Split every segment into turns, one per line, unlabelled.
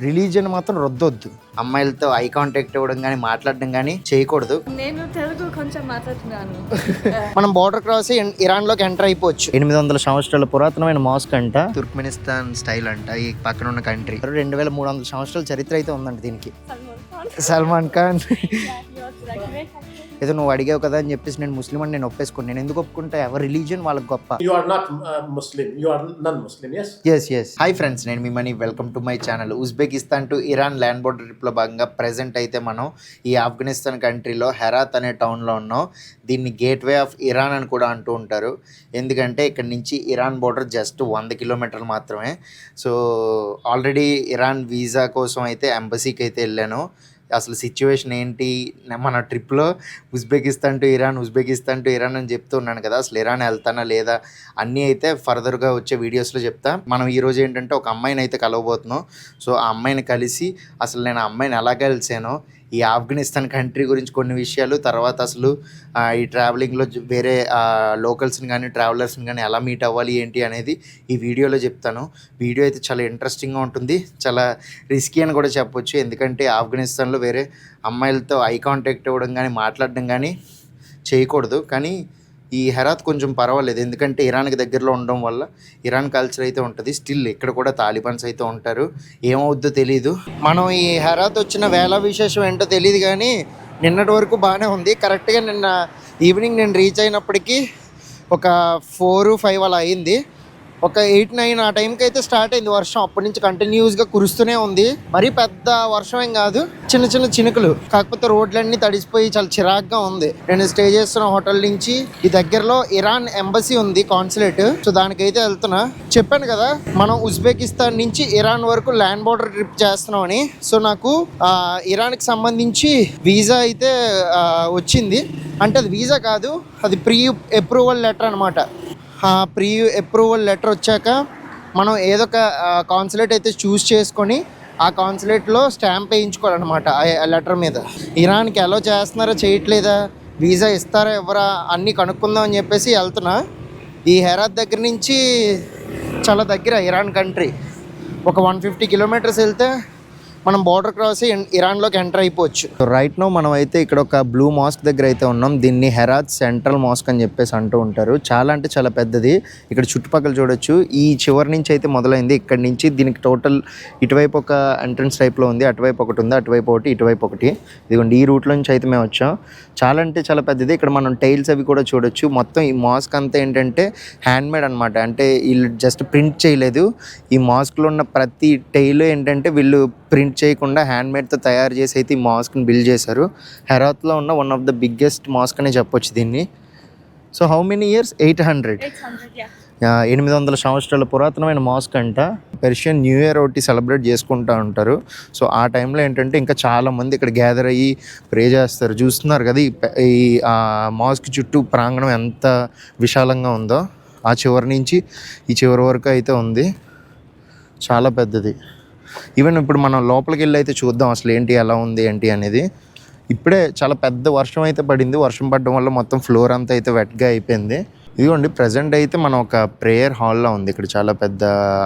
Religion మాత్రం రొద్దొద్దు. అమ్మాయిలతో eye contact ఇవ్వడం కానీ మాట్లాడడం కానీ చేయకూడదు.
నేను తెలుగు కొంచెం మాట్లాడుతున్నాను.
మనం బోర్డర్ క్రాస్ ఇరాన్లోకి ఎంటర్ అయిపోవచ్చు. 800 సంవత్సరాల పురాతనమైన మాస్క్ అంట, తుర్క్మెనిస్తాన్ స్టైల్ అంట ఈ పక్కన ఉన్న కంట్రీ. 2300 సంవత్సరాల చరిత్ర అయితే ఉందంట దీనికి. సల్మాన్ ఖాన్ ఏదో నువ్వు అడిగావు కదా అని చెప్పేసి నేను ముస్లిం అని నేను ఒప్పేసుకోను. నేను ఎందుకు ఒప్పుకుంటా? ఎవరి రిలీజియన్ వాళ్ళకి గొప్ప.
You are not Muslim. You are non-Muslim. Yes.
Yes. Hi friends, నేను మీ Mani. Welcome to my channel. Uzbekistan to Iran land border ట్రిప్లో భాగంగా ప్రెజెంట్ అయితే మనం ఈ ఆఫ్ఘనిస్తాన్ కంట్రీలో హెరాత్ అనే టౌన్లో ఉన్నాం. దీన్ని గేట్వే ఆఫ్ ఇరాన్ అని కూడా అంటూ ఉంటారు. ఎందుకంటే ఇక్కడ నుంచి ఇరాన్ బోర్డర్ జస్ట్ 100 కిలోమీటర్లు మాత్రమే. సో ఆల్రెడీ ఇరాన్ వీసా కోసం అయితే ఎంబసీకి అయితే వెళ్ళాను. అసలు సిచ్యువేషన్ ఏంటి మన ట్రిప్లో, ఉజ్బెకిస్తాన్ టు ఇరాన్ అని చెప్తూ ఉన్నాను కదా, అసలు ఇరాన్ వెళ్తానా లేదా అన్నీ అయితే ఫర్దర్గా వచ్చే వీడియోస్లో చెప్తా. మనం ఈరోజు ఏంటంటే ఒక అమ్మాయిని అయితే కలవబోతున్నాం. సో ఆ అమ్మాయిని కలిసి అసలు నేను ఆ అమ్మాయిని ఎలా కలిసానో, ఈ ఆఫ్ఘనిస్తాన్ కంట్రీ గురించి కొన్ని విషయాలు, తర్వాత అసలు ఈ ట్రావెలింగ్లో వేరే లోకల్స్ని కానీ ట్రావెలర్స్ని కానీ ఎలా మీట్ అవ్వాలి ఏంటి అనేది ఈ వీడియోలో చెప్తాను. వీడియో అయితే చాలా ఇంట్రెస్టింగ్గా ఉంటుంది, చాలా రిస్కీ అని కూడా చెప్పొచ్చు. ఎందుకంటే ఆఫ్ఘనిస్తాన్లో వేరే అమ్మాయిలతో ఐ కాంటాక్ట్ ఇవ్వడం కానీ మాట్లాడడం కానీ చేయకూడదు. కానీ ఈ హెరాత్ కొంచెం పర్వాలేదు, ఎందుకంటే ఇరాన్కి దగ్గరలో ఉండడం వల్ల ఇరాన్ కల్చర్ అయితే ఉంటుంది. స్టిల్ ఇక్కడ కూడా తాలిబాన్స్ అయితే ఉంటారు. ఏమవుద్దో తెలీదు. మనం ఈ హెరాత్ వచ్చిన వేళ విశేషం ఏంటో తెలియదు, కానీ నిన్నటి వరకు బాగానే ఉంది. కరెక్ట్గా నిన్న ఈవినింగ్ నేను రీచ్ అయినప్పటికీ ఒక 4-5 అలా అయింది. ఒక 8-9 ఆ టైంకి అయితే స్టార్ట్ అయింది వర్షం. అప్పటి నుంచి కంటిన్యూస్గా కురుస్తూనే ఉంది. మరీ పెద్ద వర్షం ఏం కాదు, చిన్న చిన్న చినుకులు. కాకపోతే రోడ్లన్నీ తడిసిపోయి చాలా చిరాగ్గా ఉంది. నేను స్టే చేస్తున్న హోటల్ నుంచి ఈ దగ్గరలో ఇరాన్ ఎంబసీ ఉంది, కాన్సులేట్. సో దానికైతే వెళ్తున్నా. చెప్పాను కదా మనం ఉజ్బెకిస్తాన్ నుంచి ఇరాన్ వరకు ల్యాండ్ బోర్డర్ ట్రిప్ చేస్తున్నామని. సో నాకు ఇరాన్కి సంబంధించి వీసా అయితే వచ్చింది. అంటే అది వీసా కాదు, అది ప్రీ అప్రూవల్ లెటర్ అనమాట. ప్రీ అప్రూవల్ లెటర్ వచ్చాక మనం ఏదో ఒక కాన్సులేట్ అయితే చూస్ చేసుకొని ఆ కాన్సులేట్లో స్టాంప్ వేయించుకోవాలన్నమాట ఆ లెటర్ మీద. ఇరాన్కి అలో చేస్తున్నారా చేయట్లేదా, వీసా ఇస్తారా ఎవరా అన్నీ కనుక్కుందాం అని చెప్పేసి వెళ్తున్నా. ఈ హెరాత్ దగ్గర నుంచి చాలా దగ్గర ఇరాన్ కంట్రీ. ఒక 150 కిలోమీటర్స్ వెళ్తే మనం బోర్డర్ క్రాస్ ఇరాన్లోకి ఎంటర్ అయిపోవచ్చు. రైట్ నో మనం అయితే ఇక్కడ ఒక బ్లూ మాస్క్ దగ్గర అయితే ఉన్నాం. దీన్ని హెరాత్ సెంట్రల్ మాస్క్ అని చెప్పేసి అంటూ ఉంటారు. చాలా అంటే చాలా పెద్దది. ఇక్కడ చుట్టుపక్కల చూడొచ్చు. ఈ చివరి నుంచి అయితే మొదలైంది. ఇక్కడ నుంచి దీనికి టోటల్ ఇటువైపు ఒక ఎంట్రన్స్ టైప్లో ఉంది, అటువైపు ఒకటి ఉంది, అటువైపు ఒకటి, ఇటువైపు ఒకటి. ఇదిగోండి ఈ రూట్లో నుంచి అయితే మేము వచ్చాం. చాలా అంటే చాలా పెద్దది. ఇక్కడ మనం టైల్స్ అవి కూడా చూడొచ్చు. మొత్తం ఈ మాస్క్ అంతా ఏంటంటే హ్యాండ్మేడ్ అనమాట. అంటే వీళ్ళు జస్ట్ ప్రింట్ చేయలేదు. ఈ మాస్క్లో ఉన్న ప్రతి టైల్ ఏంటంటే వీళ్ళు ప్రింట్ చేయకుండా హ్యాండ్మేడ్తో తయారు చేసి అయితే ఈ మాస్క్ని బిల్డ్ చేశారు. హెరాత్లో ఉన్న one of the biggest mask అనే చెప్పొచ్చు దీన్ని. So how many years? 800. 800 సంవత్సరాల పురాతనమైన మాస్క్ అంట. పెర్షియన్ న్యూ ఇయర్ ఒకటి సెలబ్రేట్ చేసుకుంటూ ఉంటారు. సో ఆ టైంలో ఏంటంటే ఇంకా చాలామంది ఇక్కడ గ్యాదర్ అయ్యి ప్రే చేస్తారు. చూస్తున్నారు కదా ఈ మాస్క్ చుట్టూ ప్రాంగణం ఎంత విశాలంగా ఉందో. ఆ చివరి నుంచి ఈ చివరి వరకు అయితే ఉంది. చాలా పెద్దది. ఈవెన్ ఇప్పుడు మనం లోపలికి వెళ్ళి అయితే చూద్దాం అసలు ఏంటి, ఎలా ఉంది ఏంటి అనేది. ఇప్పుడే చాలా పెద్ద వర్షం అయితే పడింది. వర్షం పడడం వల్ల మొత్తం ఫ్లోర్ అంతా అయితే వెట్గా అయిపోయింది. ఇదిగోండి ప్రజెంట్ అయితే మనం ఒక ప్రేయర్ హాల్లో ఉంది. ఇక్కడ చాలా పెద్ద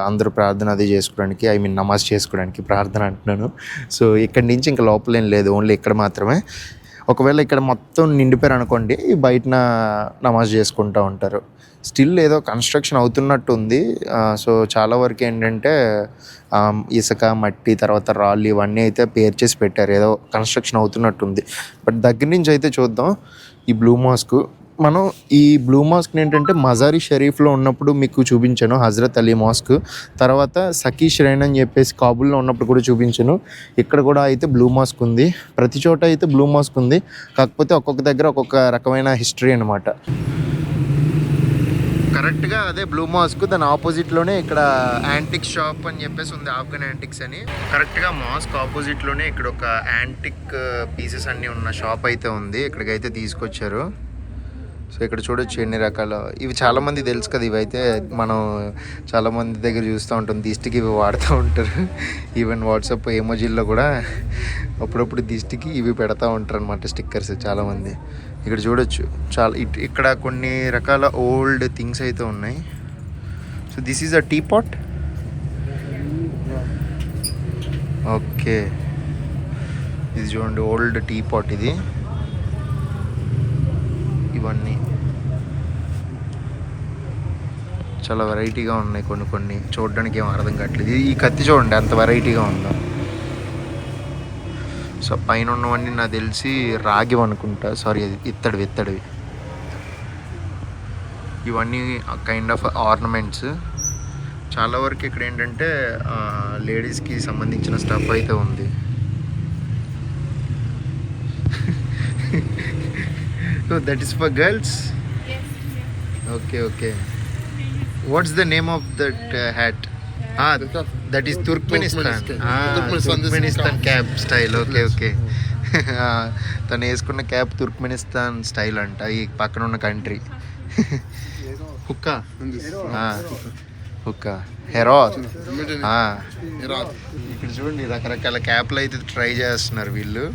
అందరూ ప్రార్థన అది చేసుకోవడానికి, నమాజ్ చేసుకోవడానికి, ప్రార్థన అంటున్నాను. సో ఇక్కడి నుంచి ఇంకా లోపల ఏం లేదు, ఓన్లీ ఇక్కడ మాత్రమే. ఒకవేళ ఇక్కడ మొత్తం నిండిపోయారు అనుకోండి, బయటన నమాజ్ చేసుకుంటూ ఉంటారు. స్టిల్ ఏదో కన్స్ట్రక్షన్ అవుతున్నట్టు ఉంది. సో చాలా వరకు ఏంటంటే ఇసుక, మట్టి, తర్వాత రాళ్ళు ఇవన్నీ అయితే పేర్ చేసి పెట్టారు. ఏదో కన్స్ట్రక్షన్ అవుతున్నట్టుంది. బట్ దగ్గర నుంచి అయితే చూద్దాం ఈ బ్లూ మాస్క్. మనం ఈ బ్లూ మాస్క్ని ఏంటంటే మజారీ షరీఫ్లో ఉన్నప్పుడు మీకు చూపించాను, హజరత్ అలీ మాస్క్. తర్వాత సఖీ ష్రైన్ అని చెప్పేసి కాబూల్లో ఉన్నప్పుడు కూడా చూపించాను. ఇక్కడ కూడా అయితే బ్లూ మాస్క్ ఉంది. ప్రతి చోట అయితే బ్లూ మాస్క్ ఉంది. కాకపోతే ఒక్కొక్క దగ్గర ఒక్కొక్క రకమైన హిస్టరీ అనమాట. కరెక్ట్గా అదే బ్లూ మాస్క్, దాని ఆపోజిట్లోనే ఇక్కడ యాంటిక్ షాప్ అని చెప్పేసి ఉంది, ఆఫ్ఘన్ యాంటిక్స్ అని. కరెక్ట్గా మాస్క్ ఆపోజిట్లోనే ఇక్కడ ఒక యాంటిక్ పీసెస్ అన్నీ ఉన్న షాప్ అయితే ఉంది. ఇక్కడికైతే తీసుకొచ్చారు. సో ఇక్కడ చూడొచ్చు ఎన్ని రకాల. ఇవి చాలామంది తెలుసు కదా, ఇవైతే మనం చాలామంది దగ్గర చూస్తూ ఉంటాం. దిష్టికి ఇవి వాడుతూ ఉంటారు. ఈవెన్ వాట్సాప్ ఎమోజీల్లో కూడా అప్పుడప్పుడు దిష్టికి ఇవి పెడతా ఉంటారు అనమాట, స్టిక్కర్స్ చాలామంది. ఇక్కడ చూడొచ్చు చాలా ఇక్కడ కొన్ని రకాల ఓల్డ్ థింగ్స్ అయితే ఉన్నాయి. So this is a teapot. Okay, ఇది చూడండి ఓల్డ్ టీ పాట్ ఇది. ఇవన్నీ చాలా వెరైటీగా ఉన్నాయి, కొన్ని కొన్ని చూడడానికి ఏం అర్థం కావట్లేదు. ఈ కత్తి చూడండి ఎంత వెరైటీగా ఉందో. సో పైన ఉన్నవన్నీ నాకు తెలిసి రాగి అనుకుంటా, సారీ అది ఇత్తడివి. ఇవన్నీ కైండ్ ఆఫ్ ఆర్నమెంట్స్. చాలా వరకు ఇక్కడ ఏంటంటే లేడీస్కి సంబంధించిన స్టఫ్ అయితే ఉంది. So that is for girls. Okay. What's the name of that hat? That is Turkmenistan. Turkmenistan cap style. Okay. తను వేసుకున్న క్యాప్ తుర్క్మెనిస్తాన్ స్టైల్ అంట, ఈ పక్కన ఉన్న కంట్రీ. హుక్కా హెరాత్. ఇక్కడ చూడండి రకరకాల క్యాప్లు అయితే ట్రై చేస్తున్నారు వీళ్ళు.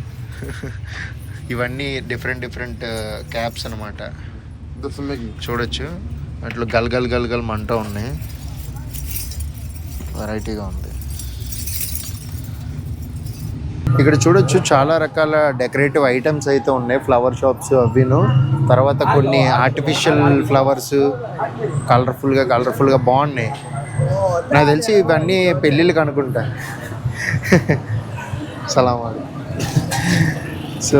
ఇవన్నీ డిఫరెంట్ క్యాప్స్ అనమాట. చూడొచ్చు అట్లా గల్ మంట ఉన్నాయి, వెరైటీగా ఉంది. ఇక్కడ చూడొచ్చు చాలా రకాల డెకరేటివ్ ఐటమ్స్ అయితే ఉన్నాయి, ఫ్లవర్ షాప్స్ అవిను. తర్వాత కొన్ని ఆర్టిఫిషియల్ ఫ్లవర్స్ కలర్ఫుల్గా బాగున్నాయి. నాకు తెలిసి ఇవన్నీ పెళ్ళిళ్ళకి అనుకుంటా. సలాం. సో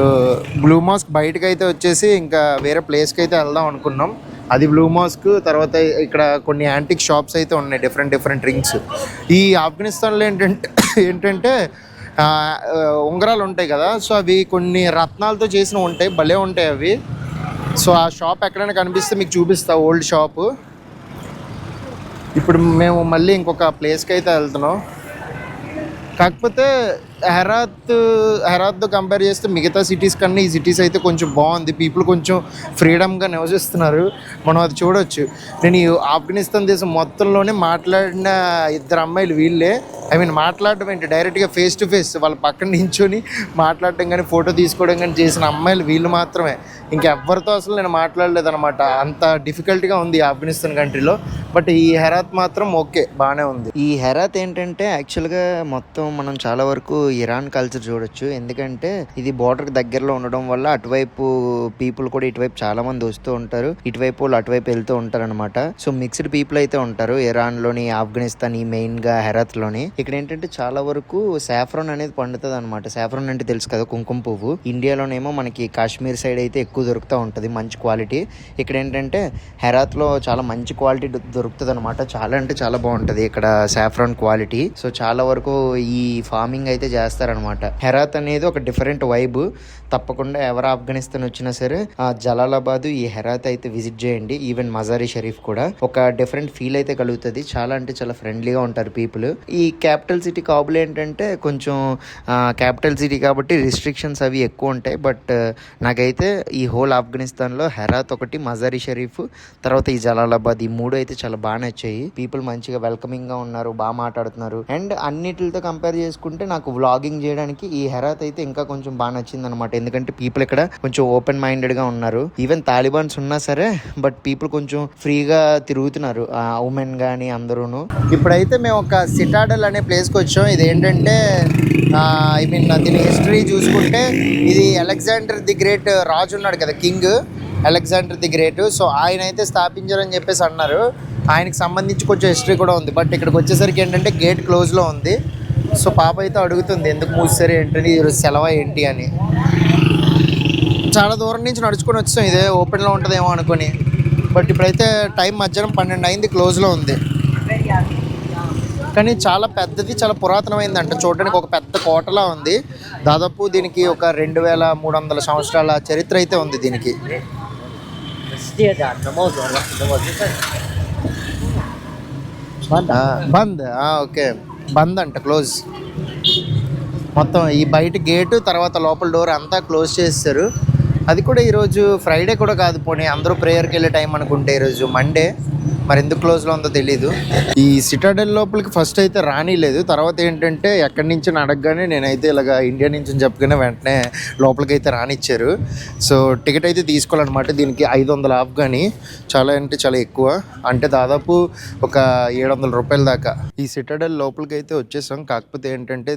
బ్లూ మాస్క్ బయటకు అయితే వచ్చేసి ఇంకా వేరే ప్లేస్కి అయితే వెళ్దాం అనుకున్నాం. అది బ్లూ మాస్క్. తర్వాత ఇక్కడ కొన్ని యాంటిక్ షాప్స్ అయితే ఉన్నాయి, డిఫరెంట్ రింగ్స్. ఈ ఆఫ్ఘనిస్తాన్లో ఏంటంటే ఉంగరాలు ఉంటాయి కదా, సో అవి కొన్ని రత్నాలతో చేసినవి ఉంటాయి, భలే ఉంటాయి అవి. సో ఆ షాప్ ఎక్కడైనా కనిపిస్తే మీకు చూపిస్తా, ఓల్డ్ షాపు. ఇప్పుడు మేము మళ్ళీ ఇంకొక ప్లేస్కి అయితే వెళ్తున్నాం. కాకపోతే హెరాత్తో కంపేర్ చేస్తే మిగతా సిటీస్ కన్నా ఈ సిటీస్ అయితే కొంచెం బాగుంది. పీపుల్ కొంచెం ఫ్రీడమ్గా నివసిస్తున్నారు, మనం అది చూడొచ్చు. నేను ఈ ఆఫ్ఘనిస్తాన్ దేశం మొత్తంలోనే మాట్లాడిన 2 అమ్మాయిలు వీళ్ళే. మాట్లాడడం ఏంటి, డైరెక్ట్గా ఫేస్ టు ఫేస్ వాళ్ళ పక్కన నించొని మాట్లాడడం కానీ ఫోటో తీసుకోవడం కానీ చేసిన అమ్మాయిలు వీళ్ళు మాత్రమే. ఇంకెవ్వరితో అసలు నేను మాట్లాడలేదన్నమాట, అంత డిఫికల్ట్గా ఉంది ఆఫ్ఘనిస్తాన్ కంట్రీలో. బట్ ఈ హెరాత్ మాత్రం ఓకే, బాగానే ఉంది. ఈ హెరాత్ ఏంటంటే యాక్చువల్గా మొత్తం మనం చాలా వరకు ఇరాన్ కల్చర్ చూడొచ్చు. ఎందుకంటే ఇది బోర్డర్కి దగ్గరలో ఉండడం వల్ల అటువైపు పీపుల్ కూడా ఇటువైపు చాలా మంది వస్తూ ఉంటారు, ఇటువైపు వాళ్ళు అటువైపు వెళ్తూ ఉంటారు అనమాట. సో మిక్స్డ్ పీపుల్ అయితే ఉంటారు ఇరాన్లోని, ఆఫ్ఘనిస్తాన్ ఈ మెయిన్గా హెరాత్లోని. ఇక్కడ ఏంటంటే చాలా వరకు సాఫ్రాన్ అనేది పండుతుంది అనమాట. సాఫ్రాన్ అంటే తెలుసు కదా, కుంకుమ పువ్వు. ఇండియాలోనేమో మనకి కాశ్మీర్ సైడ్ అయితే ఎక్కువ దొరుకుతూ ఉంటుంది, మంచి క్వాలిటీ. ఇక్కడ ఏంటంటే హెరాత్లో చాలా మంచి క్వాలిటీ దొరుకుతుంది అనమాట. చాలా అంటే చాలా బాగుంటుంది ఇక్కడ సాఫ్రాన్ క్వాలిటీ. సో చాలా వరకు ఈ ఫార్మింగ్ అయితే చేస్తారనమాట. హెరాత్ అనేది ఒక డిఫరెంట్ వైబ్. తప్పకుండా ఎవరు ఆఫ్ఘనిస్తాన్ వచ్చినా సరే జలాలాబాద్, ఈ హెరాత్ అయితే విజిట్ చేయండి. ఈవెన్ మజారీ షరీఫ్ కూడా ఒక డిఫరెంట్ ఫీల్ అయితే కలుగుతుంది. చాలా అంటే చాలా ఫ్రెండ్లీగా ఉంటారు పీపుల్. ఈ క్యాపిటల్ సిటీ కాబుల్ ఏంటంటే కొంచెం క్యాపిటల్ సిటీ కాబట్టి రిస్ట్రిక్షన్స్ అవి ఎక్కువ ఉంటాయి. బట్ నాకైతే ఈ హోల్ ఆఫ్ఘనిస్తాన్లో హెరాత్ ఒకటి, మజారీ షరీఫ్, తర్వాత ఈ జలాలాబాద్, ఈ 3 అయితే చాలా బాగా నచ్చాయి. పీపుల్ మంచిగా వెల్కమింగ్గా ఉన్నారు, బాగా మాట్లాడుతున్నారు. అండ్ అన్నిటితో కంపేర్ చేసుకుంటే నాకు వ్లాగింగ్ చేయడానికి ఈ హెరాత్ అయితే ఇంకా కొంచెం బాగా నచ్చింది అనమాట. ఎందుకంటే పీపుల్ ఇక్కడ కొంచెం ఓపెన్ మైండెడ్గా ఉన్నారు. ఈవెన్ తాలిబాన్స్ ఉన్నా సరే బట్ పీపుల్ కొంచెం ఫ్రీగా తిరుగుతున్నారు, ఉమెన్ కానీ అందరూను. ఇప్పుడైతే మేము ఒక సిటాడల్ అనే ప్లేస్కి వచ్చాం. ఇది ఏంటంటే దీని హిస్టరీ చూసుకుంటే ఇది అలెగ్జాండర్ ది గ్రేట్ రాజు ఉన్నాడు కదా, king Alexander the great. So ఆయన అయితే స్థాపించారని చెప్పేసి అన్నారు. ఆయనకి సంబంధించి కొంచెం హిస్టరీ కూడా ఉంది. బట్ ఇక్కడికి వచ్చేసరికి ఏంటంటే గేట్ క్లోజ్లో ఉంది. సో పాప అయితే అడుగుతుంది ఎందుకు మూసారు ఏంటని, ఈరోజు సెలవు ఏంటి అని. చాలా దూరం నుంచి నడుచుకొని వచ్చాం, ఇదే ఓపెన్లో ఉంటుందేమో అనుకొని. బట్ ఇప్పుడైతే టైం మధ్యాహ్నం 12 అయింది, క్లోజ్లో ఉంది. కానీ చాలా పెద్దది, చాలా పురాతనమైందంట. చూడడానికి ఒక పెద్ద కోటలా ఉంది. దాదాపు దీనికి ఒక 2300 సంవత్సరాల చరిత్ర అయితే ఉంది దీనికి. బంద్, ఓకే, బంద్ అంట, క్లోజ్. మొత్తం ఈ బయట గేటు, తర్వాత లోపల డోర్ అంతా క్లోజ్ చేస్తారు. అది కూడా ఈరోజు ఫ్రైడే కూడా కాదు, పోనీ అందరూ ప్రేయర్కి వెళ్ళే టైం అనుకుంటే ఈరోజు మండే. మరి ఎందుకు క్లోజ్లో ఉందో తెలీదు. ఈ సిటాడెల్ లోపలికి ఫస్ట్ అయితే రానిలేదు. తర్వాత ఏంటంటే ఎక్కడి నుంచి అడగగానే నేనైతే ఇలాగ ఇండియా నుంచి అని చెప్పగానే వెంటనే లోపలికి అయితే రానిచ్చారు. సో టికెట్ అయితే తీసుకోవాలన్నమాట. దీనికి 500 ఆఫ్ఘనీ, చాలా అంటే చాలా ఎక్కువ, అంటే దాదాపు ఒక 700 రూపాయల దాకా. ఈ సిటాడెల్ లోపలికి అయితే వచ్చేసాం. కాకపోతే ఏంటంటే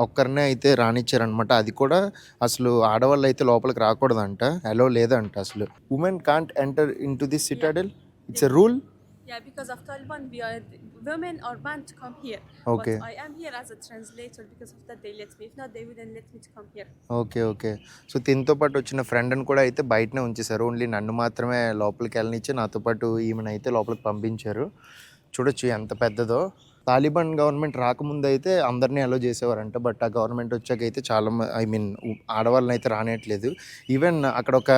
ఒక్కరినే అయితే రానిచ్చారనమాట. అది కూడా అసలు ఆడవాళ్ళు అయితే లోపలికి రాకూడదంట, అలో లేదంట అసలు. Women can't enter in to this Citadel, it's a rule.
Yeah, because of Taliban, women are banned to come here.
Okay.
But I am here as a translator. Because of that, they let me. If not, they wouldn't let me to come here.
Okay okay. So దీంతో పాటు వచ్చిన ఫ్రెండ్ని కూడా అయితే బయటనే ఉంచేశారు. Only నన్ను మాత్రమే లోపలికి వెళ్ళనిచ్చి నాతో పాటు ఈమెను అయితే లోపలికి పంపించారు. చూడొచ్చు ఎంత పెద్దదో. తాలిబాన్ గవర్నమెంట్ రాకముందు అయితే అందరినీ అలో చేసేవారంట. బట్ ఆ గవర్నమెంట్ వచ్చాక అయితే చాలా ఆడవాళ్ళని అయితే రానియట్లేదు. ఈవెన్ అక్కడ ఒక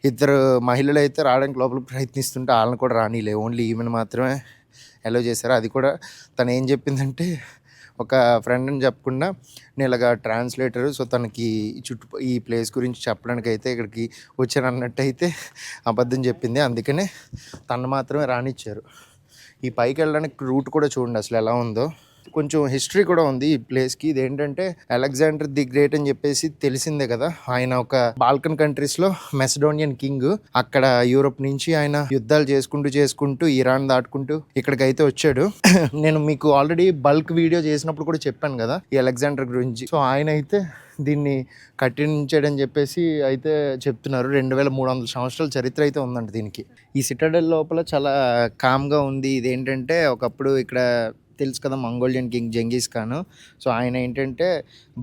2 మహిళలు అయితే రావడానికి లోపలికి ప్రయత్నిస్తుంటే వాళ్ళని కూడా రానిలే, ఓన్లీ ఈమెను మాత్రమే అలో చేశారు. అది కూడా తను ఏం చెప్పిందంటే, ఒక ఫ్రెండ్ అని చెప్పకుండా నేను ఇలాగా ట్రాన్స్లేటరు, సో తనకి ఈ ప్లేస్ గురించి చెప్పడానికి అయితే ఇక్కడికి వచ్చాను అన్నట్టు అయితే అబద్ధం చెప్పింది. అందుకనే తను మాత్రమే రానిచ్చారు. ఈ పైకి వెళ్ళడానికి రూట్ కూడా చూడండి అసలు ఎలా ఉందో. కొంచెం హిస్టరీ కూడా ఉంది ఈ ప్లేస్కి. ఇదేంటంటే అలెగ్జాండర్ ది గ్రేట్ అని చెప్పేసి తెలిసిందే కదా. ఆయన ఒక బాల్కన్ కంట్రీస్లో మెసడోనియన్ కింగ్. అక్కడ యూరోప్ నుంచి ఆయన యుద్ధాలు చేసుకుంటూ ఇరాన్ దాటుకుంటూ ఇక్కడికైతే వచ్చాడు. నేను మీకు ఆల్రెడీ బల్క్ వీడియో చేసినప్పుడు కూడా చెప్పాను కదా ఈ అలెగ్జాండర్ గురించి. సో ఆయన అయితే దీన్ని కట్టించాడని చెప్పేసి అయితే చెప్తున్నారు. 2300 సంవత్సరాల చరిత్ర అయితే ఉందంట దీనికి. ఈ సిటాడెల్ లోపల చాలా కామ్గా ఉంది. ఇదేంటంటే ఒకప్పుడు ఇక్కడ తెలుసు కదా మంగోలియన్ కింగ్ జంగీస్ ఖాన్. సో ఆయన ఏంటంటే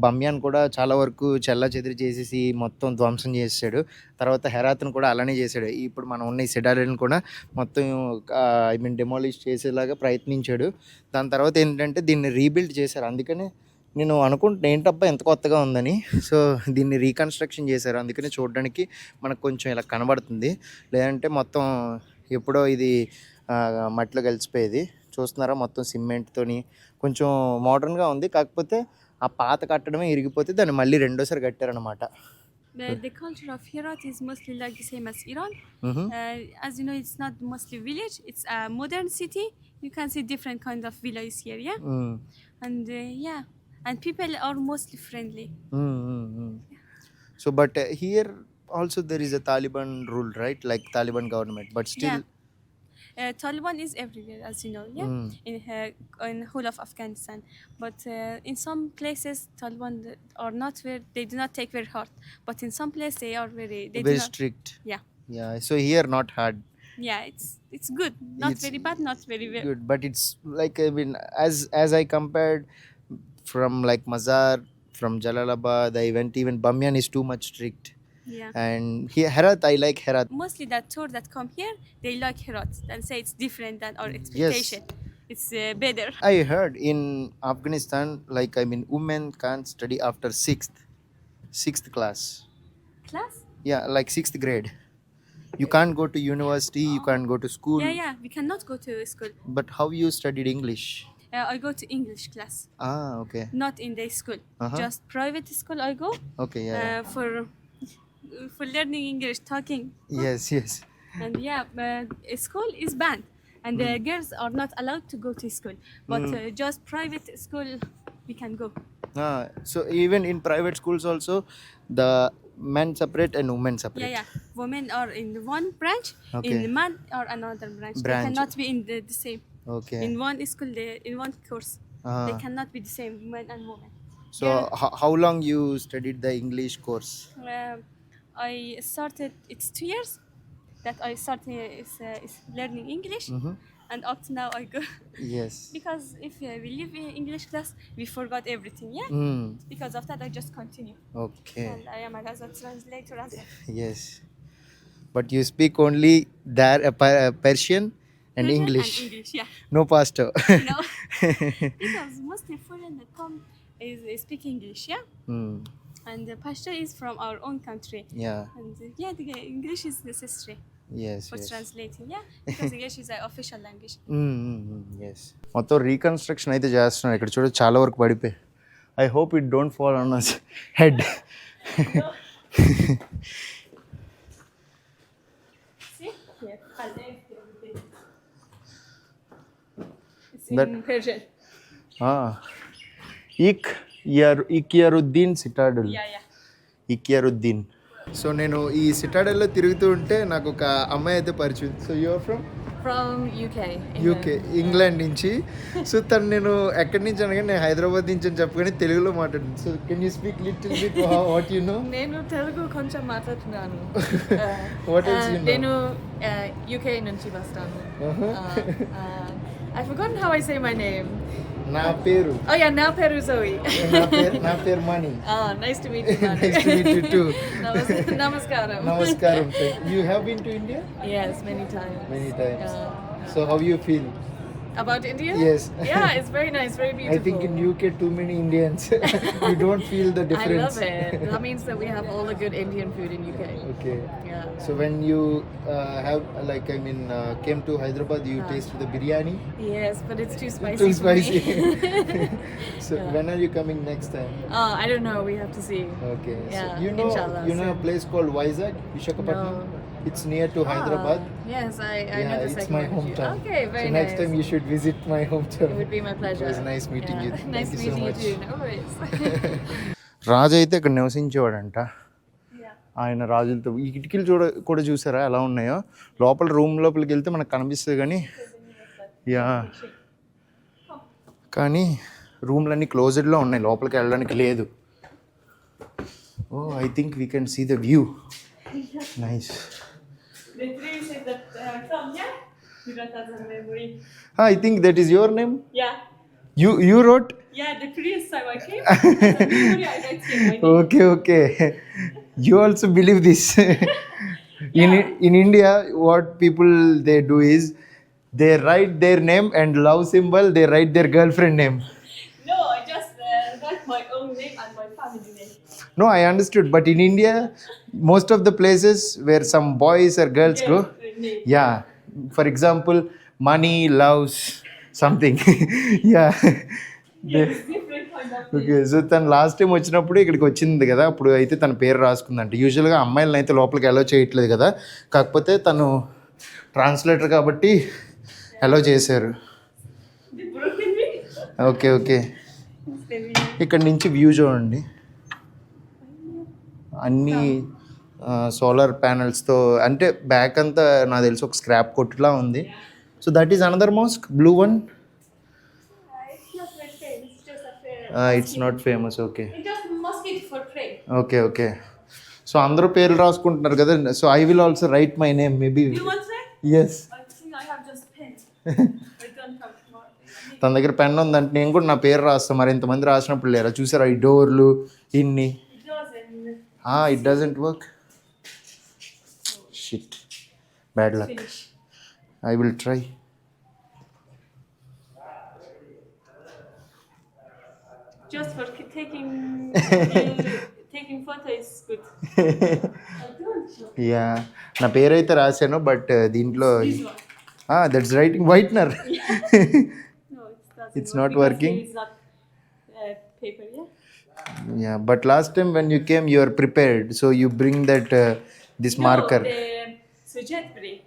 బమ్యాన్ కూడా చాలా వరకు చెల్లాచెదిరి చేసేసి మొత్తం ధ్వంసం చేసాడు. తర్వాత హెరాత్ను కూడా అలానే చేశాడు. ఇప్పుడు మనం ఉన్న ఈ సిటాడెల్ని కూడా మొత్తం డెమాలిష్ చేసేలాగా ప్రయత్నించాడు. దాని తర్వాత ఏంటంటే దీన్ని రీబిల్డ్ చేశారు. అందుకని నేను అనుకుంటున్నా ఏంటబ్బా ఎంత కొత్తగా ఉందని. సో దీన్ని రీకన్స్ట్రక్షన్ చేశారు. అందుకని చూడడానికి మనకు కొంచెం ఇలా కనబడుతుంది. లేదంటే మొత్తం ఎప్పుడో ఇది మట్టిలో కలిసిపోయేది. చూస్తున్నారా, మొత్తం సిమెంట్తోని కొంచెం మోడర్న్గా ఉంది. కాకపోతే ఆ పాత కట్టడమే ఇరిగిపోతే దాన్ని మళ్ళీ రెండోసారి కట్టారనమాట.
The culture of Herat is mostly like the same as Iran. As you know, it's not mostly village. It's a modern city. You can see different kind of villages here, yeah. And yeah, and people are mostly friendly.
So but here also there is a Taliban rule, right? Like Taliban government, but still.
Yeah. Taliban is everywhere, as you know, yeah, in whole of Afghanistan. But in some places, Taliban are not they do not take very hard. But in some places, they are very
strict.
Yeah.
Yeah. So here not hard.
Yeah, it's good. Not very bad, not very
good. But it's like as I compared from like Mazar, from Jalalabad, I went even Bamyan is too much strict.
Yeah.
And here Herat, I like Herat.
Mostly that tour that come here, they like Herat and say it's different than our expectation. Yes. It's better.
I heard in Afghanistan, like women can't study after sixth class.
Class?
Yeah, like 6th grade. You can't go to university, you can't go to school.
Yeah, we cannot go to school.
But how you studied English?
I go to English class.
Okay.
Not in the school. Just private school I go.
Okay, yeah.
For learning English, talking.
Yes.
And school is banned. And the girls are not allowed to go to school. But just private school, we can go.
So even in private schools also, the men separate and women separate.
Yeah. Women are in one branch, in the man are another branch. They cannot be in the same.
Okay.
In one school, in one course, they cannot be the same, men and women.
So how long you studied the English course?
I started, it's 2 years that I started is learning English. And up to now I go.
Yes.
Because if we live in English class, we forgot everything, yeah? Because of that, I just continue.
Okay.
And I am as a translator as well.
Yes. But you speak only there Persian and English.
And English, yeah.
No Pashto.
No. Because mostly foreign that come is speak English, yeah? And Pashto is from our own country.
Yeah.
And the English is necessary.
Yes.
For translating, yeah, because English is an official language.
Yes. మొత్తం reconstruction అయితే చేస్తున్నారు ఇక్కడ. చూడ చాలా వరకు పడిపోయి. I hope it don't fall on us head.
See? Here. in Persian.
ఇక్యరుద్దీన్ citadel.
Yeah, yeah.
ఇక్యరుద్దీన్. సో నేను ఈ సిటాడెల్లో తిరుగుతూ ఉంటే నాకు ఒక అమ్మాయి అయితే పరిచయం. So you're from
From UK.
UK, England నుంచి. సో తను నేను ఎక్కడి నుంచి అనగా నేను హైదరాబాద్ నుంచి అని చెప్పగానే తెలుగులో మాట్లాడింది. So can you speak little bit what you know?
నేను తెలుగు కొంచెం మాట్లాడుతున్నాను.
What else you know?
నేను UK నుంచి వస్తాను. I forgotten how I say my name.
నా పేరు
Oh yeah, నా పేరు Zoe.
నా పేరు మణి.
Nice to meet you, Manu.
Nice to meet you too.
Namaskaram.
నమస్కారం. You have been to India?
Yes, many times.
Many times.
Yeah.
So how you feel?
About India?
Yes.
Yeah, it's very nice, very beautiful.
I think in UK too many Indians. You don't feel the
I
difference.
love it. That means that we have all the good Indian food in UK.
Okay.
Yeah.
So when you came to Hyderabad, you tasted the biryani.
Yes, but it's too spicy.
Too
for me.
spicy. So when are you coming next time?
I don't know. We have to see.
Okay.
Yeah,
So you know
inshallah,
a
soon.
place called Vizag, Visakhapatnam?
No.
It's near to Hyderabad.
Yes, I know the
It's
second
my
one.
hometown.
Okay, very
so
nice.
next time you should visit my hometown.
It would be my pleasure.
It was nice meeting you. Thank
Nice
you so
meeting
much.
you too. No worries.
రాజు అయితే ఇక్కడ నివసించేవాడంట. ఆయన రాజులతో ఈ కిటికీలు కూడా చూసారా ఎలా ఉన్నాయో. లోపల రూమ్ లోపలికి వెళ్తే మనకు కనిపిస్తుంది కానీ కానీ రూమ్లన్నీ క్లోజ్డ్లో ఉన్నాయి, లోపలికి వెళ్ళడానికి లేదు. Oh I think we can see the view. Nice.
The tree said that from here, you got as a memory.
I think that is your name.
Yeah.
You wrote?
Yeah, the previous time I came, as a memory, I write here my name.
Okay. You also believe this? In India, what people they do is they write their name and love symbol. They write their girlfriend name.
No, I just write my own name and my family name.
No, I understood. But in India, most of the places where some boys or girls go,
Name.
yeah. For example, money loves something. Yeah.
Yes, different kind of name.
Okay. So తను last time వచ్చినప్పుడు ఇక్కడికి వచ్చింది కదా, అప్పుడు అయితే తన పేరు రాసుకుందంట. యూజువల్గా అమ్మాయిలను అయితే లోపలికి అలో చేయట్లేదు కదా, కాకపోతే తను ట్రాన్స్లేటర్ కాబట్టి అలో చేశారు.
The broken me.
ఓకే. ఇక్కడ నుంచి వ్యూ చూడండి, అన్ని సోలార్ ప్యానల్స్తో, అంటే బ్యాక్ అంతా నాకు తెలిసి ఒక స్క్రాప్ కొట్టులా ఉంది. So that is another mask, blue one.
It's not very famous, it's just a
it's not famous. Okay.
It's just mosquito for prey.
Okay. So అందరూ పేర్లు రాసుకుంటున్నారు కదా. So I will also write my name maybe.
Do you want that?
Yes.
I think I have just pen. I don't have more.
తన దగ్గర pen ఉందంటే నేను కూడా నా పేరు రాస్తాను. మరి ఇంతమంది రాసినప్పుడు లేరా, చూసారా ఈ డోర్లు ఇన్ని.
It doesn't
it doesn't work. Shit, bad luck.
finish.
I will try.
Just for taking taking photo is good. I don't know.
Yeah, నా పేరు అయితే రాశాను, బట్ దీంట్లో
This one.
That's writing whitener.
No, it doesn't
It's
work
not
because
working?
It's not paper, yeah?
Yeah, but last time when you came you are prepared, so you bring that this marker.
No, the Sujat bring.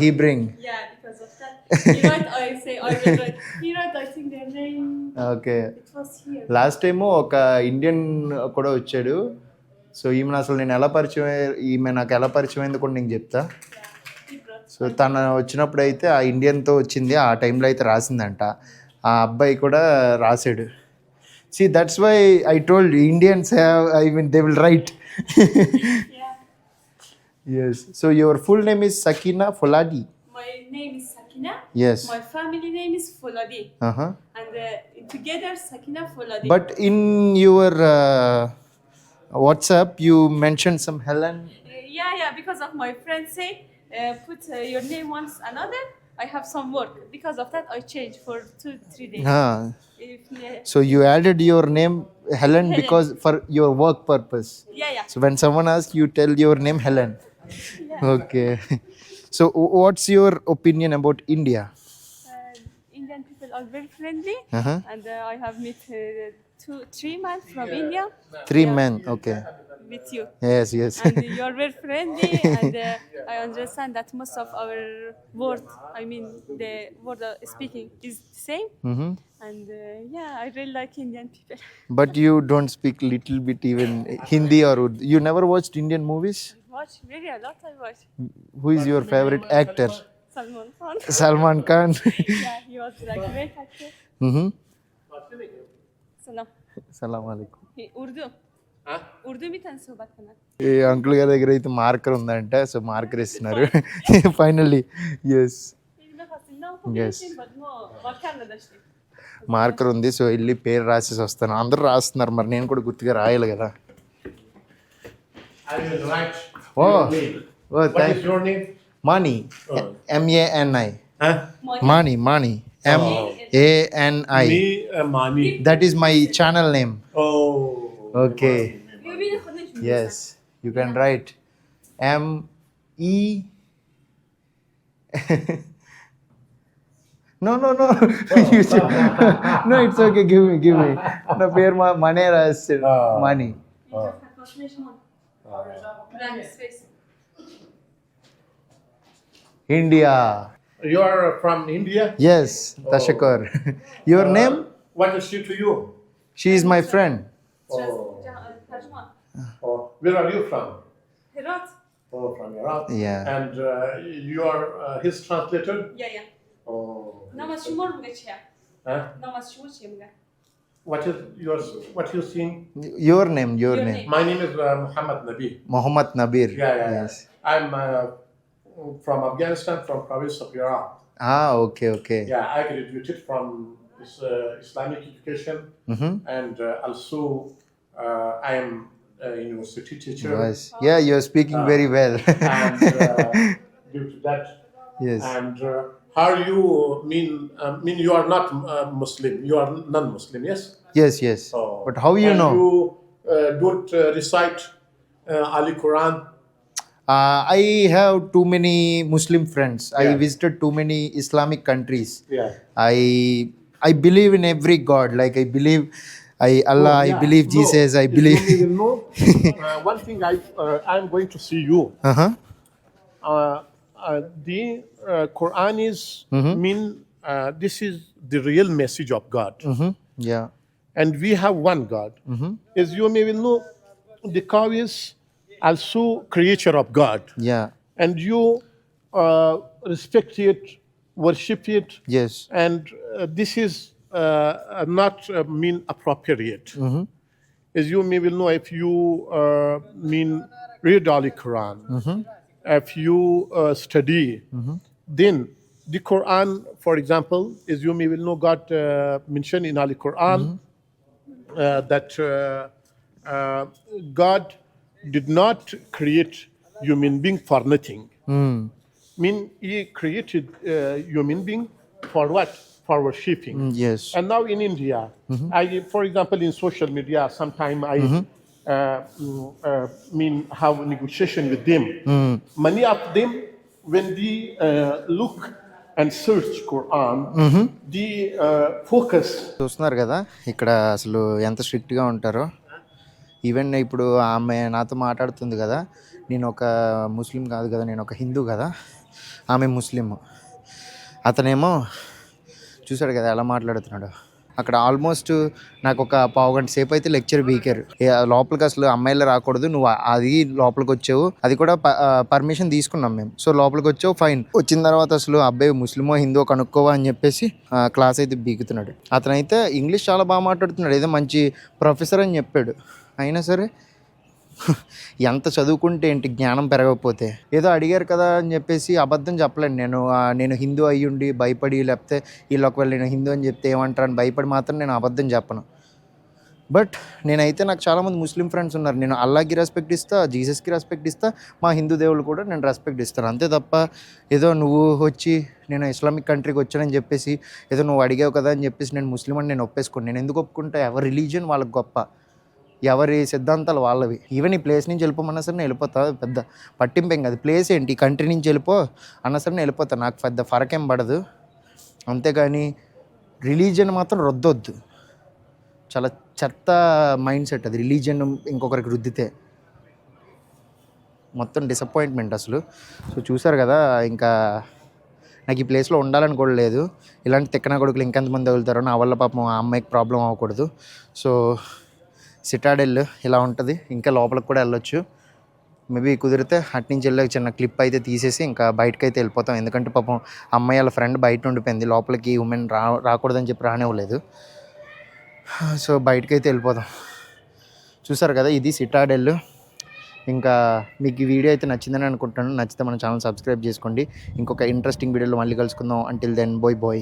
He bring.
Yeah, because of that. You write, I say, I will write. He wrote, I think their name.
Okay.
It was here.
Last time ఒక Indian కూడా వచ్చాడు. So ఈమె అసలు నేను ఎలా పరిచయం ఈమె నాకు ఎలా పరిచయం అయింది కూడా నేను చెప్తా.
He brought.
సో తను వచ్చినప్పుడు అయితే ఆ ఇండియన్తో వచ్చింది, ఆ టైంలో అయితే రాసిందంట. ఆ అబ్బాయి కూడా రాశాడు. See, that's why I told you, Indians have, they will write.
Yeah.
Yes. So your full name is Sakina Foladi.
My name is Sakina.
Yes.
My family name is Foladi.
Uh-huh.
And together, Sakina Foladi.
But in your WhatsApp, you mentioned some Helen.
Yeah, because of my friends say, put your name once another. I have some work. Because of that, I changed for 2-3 days. If,
So you added your name Helen because for your work purpose.
yeah.
So when someone asks, you tell your name Helen. Okay. So what's your opinion about India?
Indian people are very friendly.
Uh-huh.
And I have met 3 months from India
3 men. Okay.
with you.
Yes.
And you're very friendly, and I understand that most of our word, I mean the word speaking is the same.
Mm-hmm.
And yeah, I really like Indian people.
But you don't speak little bit even Hindi or Urdu. You never watched Indian movies?
Watch really a lot. I watch
Who is your favorite actor?
Salman Khan.
Salman Khan.
Yeah, he was like great actor.
Mm-hmm.
Salam.
Salam alaikum.
Urdu. Urdu में तन सोबत करना.
ఈ uncle గారి దగ్గర అయితే marker ఉందంట, so marker ఇస్తున్నారు. Finally yes
İlla fasilna
Yes.
okuyayım, but no, bakana da işte.
Marker ఉంది, సో వెళ్ళి పేరు రాసేసి వస్తాను. అందరూ రాస్తున్నారు, మరి నేను కూడా గుర్తుగా రాయాలి కదా.
I will write
Oh.
your name.
Oh
What
thank
is your name?
Mani MANI
Huh?
Mani MANI.
Me, Mani.
That is my channel name.
Oh.
Okay
You will finish.
yes you can write ME. No. You said, no, it's okay. Give me. నా పేరు మనే రాస్తాడు. Money. India.
You are from India?
Yes, Tashakar. Your name?
What is she to you?
She is my friend.
Oh, where are you from?
Herat.
Oh, from Iraq.
Yeah.
And you are his translator?
Yeah.
Oh.
Namaz shumor mu geçiyor?
Huh?
Namaz shumor çemga.
What is yours? What you sing?
Your name.
Your name.
My name is Muhammad Nabi.
Mohammad Nabir.
Yeah.
Yes.
I'm from Afghanistan, from province of Iraq.
Okay.
Yeah, I graduated from this, Islamic education,
Mm-hmm.
and also I am a university teacher.
Nice. Yeah, you're speaking very well.
And due to that,
Yes.
and how you mean you are not Muslim, you are non-Muslim, yes?
Yes.
Oh.
But how you
And
know?
You don't recite Ali Quran.
I have too many Muslim friends. I
Yeah.
visited too many Islamic countries.
Yeah.
I believe in every god. Like I believe Allah.
Oh,
I
yeah.
believe
No,
Jesus. I
if
believe.
You will know, one thing I'm going to see you.
Uh-huh.
The Quran is
Mm-hmm.
this is the real message of God,
Mm-hmm. Yeah.
and we have one God.
Mm-hmm.
As you may will know, the cow is also creature of God,
Yeah.
and you respect it, worship it,
Yes.
and this is not appropriate.
Mm-hmm.
As you may will know, if you read Holy Quran,
Mm-hmm.
if you study, then the Quran, for example, as you may will know, God mentioned in Holy Quran that God did not create human being for nothing. He created human being for what? For worshipping.
Yes.
And now in India, for example, in social media, sometimes I have negotiation with them. Many of them, when they look and search Quran, they focus.
చూస్తున్నారు కదా ఇక్కడ అసలు ఎంత స్ట్రిక్ట్గా ఉంటారో. Even ఇప్పుడు ఆమె నాతో మాట్లాడుతుంది కదా, నేను ఒక ముస్లిం కాదు కదా, నేను ఒక హిందూ కదా, ఆమె ముస్లిం. అతనేమో చూసాడు కదా ఎలా మాట్లాడుతున్నాడు. అక్కడ ఆల్మోస్ట్ నాకు ఒక పావుగంట సేపు అయితే లెక్చర్ బీకారు. లోపలికి అసలు అమ్మాయిలు రాకూడదు, నువ్వు అది లోపలికి వచ్చావు, అది కూడా పర్మిషన్ తీసుకున్నాం మేము. సో లోపలికి వచ్చావు ఫైన్. వచ్చిన తర్వాత అసలు అబ్బాయి ముస్లిమో హిందూ కనుక్కోవా అని చెప్పేసి క్లాస్ అయితే బీకుతున్నాడు. అతనైతే ఇంగ్లీష్ చాలా బాగా మాట్లాడుతున్నాడు, ఏదో మంచి ప్రొఫెసర్ అని చెప్పాడు. అయినా సరే ఎంత చదువుకుంటే ఏంటి, జ్ఞానం పెరగకపోతే. ఏదో అడిగారు కదా అని చెప్పేసి అబద్ధం చెప్పలేను నేను హిందూ అయ్యుండి భయపడి, లేకపోతే వీళ్ళు ఒకవేళ నేను హిందూ అని చెప్తే ఏమంటారని భయపడి మాత్రం నేను అబద్ధం చెప్పను. బట్ నేనైతే నాకు చాలామంది ముస్లిం ఫ్రెండ్స్ ఉన్నారు. నేను అల్లాకి రెస్పెక్ట్ ఇస్తా, జీసస్కి రెస్పెక్ట్ ఇస్తా, మా హిందూ దేవుళ్ళు కూడా నేను రెస్పెక్ట్ ఇస్తాను. అంతే తప్ప ఏదో నువ్వు వచ్చి నేను ఇస్లామిక్ కంట్రీకి వచ్చానని చెప్పేసి ఏదో నువ్వు అడిగావు కదా అని చెప్పేసి నేను ముస్లిం అని నేను ఒప్పేసుకోను. నేను ఎందుకు ఒప్పుకుంటా? ఎవరి రిలీజియన్ వాళ్ళకి గొప్ప, ఎవరి సిద్ధాంతాలు వాళ్ళవి. ఈవెన్ ఈ ప్లేస్ నుంచి వెళ్ళిపోమన్నా సరే నేను వెళ్ళిపోతా, పెద్ద పట్టింపేం కాదు. ప్లేస్ ఏంటి, కంట్రీ నుంచి వెళ్ళిపో అన్నా సరే నేను వెళ్ళిపోతా, నాకు పెద్ద ఫరకేం పడదు. అంతేగాని రిలీజియన్ మాత్రం రుద్దొద్దు. చాలా చెత్త మైండ్ సెట్ అది, రిలీజియన్ ఇంకొకరికి రుద్దితే మొత్తం డిసప్పాయింట్మెంట్ అసలు. సో చూసారు కదా, ఇంకా నాకు ఈ ప్లేస్లో ఉండాలని కూడా లేదు. ఇలాంటి తిక్కన కొడుకులు ఇంకెంతమంది తగులుతారో, నా వల్ల పాపం ఆ అమ్మాయికి ప్రాబ్లం అవ్వకూడదు. సో సిటాడెల్ ఇలా ఉంటుంది, ఇంకా లోపలికి కూడా వెళ్ళొచ్చు. మేబీ కుదిరితే అటు నుంచి వెళ్ళి చిన్న క్లిప్ అయితే తీసేసి ఇంకా బయటకు అయితే వెళ్ళిపోతాం. ఎందుకంటే పాపం అమ్మాయి వాళ్ళ ఫ్రెండ్ బయట ఉండిపోయింది, లోపలికి ఉమెన్ రాకూడదని చెప్పి రానివ్వలేదు. సో బయటకైతే వెళ్ళిపోదాం. చూసారు కదా, ఇది సిటాడెల్. ఇంకా మీకు ఈ వీడియో అయితే నచ్చిందని అనుకుంటున్నాను. నచ్చితే మన ఛానల్ సబ్స్క్రైబ్ చేసుకోండి. ఇంకొక ఇంట్రెస్టింగ్ వీడియోలో మళ్ళీ కలుసుకుందాం. Until then bye bye.